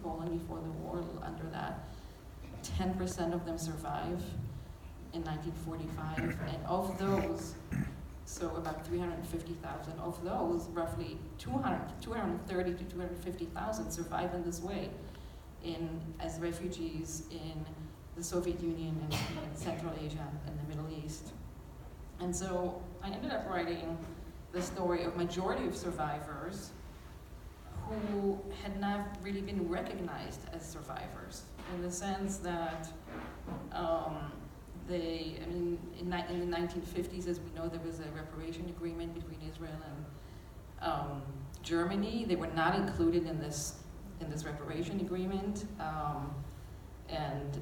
Poland before the war, a little under that. 10% of them survive in 1945, and of those, so about 350,000 of those, roughly 230 to 250,000 survive in this way, as refugees in the Soviet Union and in Central Asia and the Middle East. And so I ended up writing the story of majority of survivors who had not really been recognized as survivors, in the sense that in the 1950s, as we know, there was a reparation agreement between Israel and Germany. They were not included in this reparation agreement, and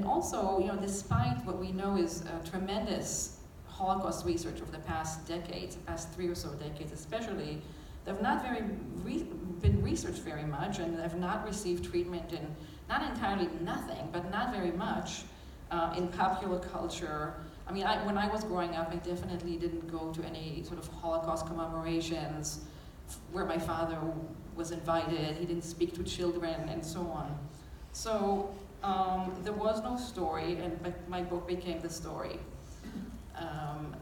also, you know, despite what we know is tremendous Holocaust research over the past decades, the past 3 or so decades especially, they have not been researched very much, and have not received treatment in, not entirely nothing, but not very much in popular culture. I mean, when I was growing up, I definitely didn't go to any sort of Holocaust commemorations where my father was invited. He didn't speak to children and so on. So there was no story, but my book became the story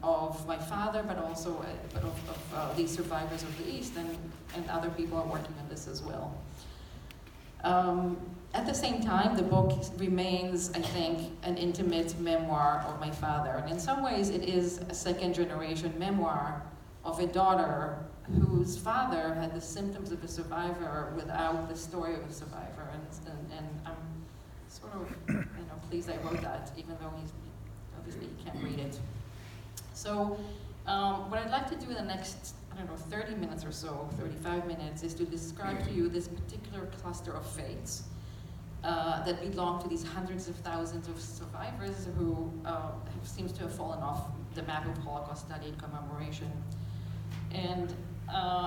of my father, but also of these survivors of the East, and other people are working on this as well. At the same time, the book remains, I think, an intimate memoir of my father. And in some ways, it is a second-generation memoir of a daughter whose father had the symptoms of a survivor without the story of a survivor. And I'm sort of, pleased I wrote that, even though obviously he can't read it. So what I'd like to do in the next, 30 minutes or so, 35 minutes, is to describe to you this particular cluster of fates that belong to these hundreds of thousands of survivors who seems to have fallen off the map of Holocaust study and commemoration. And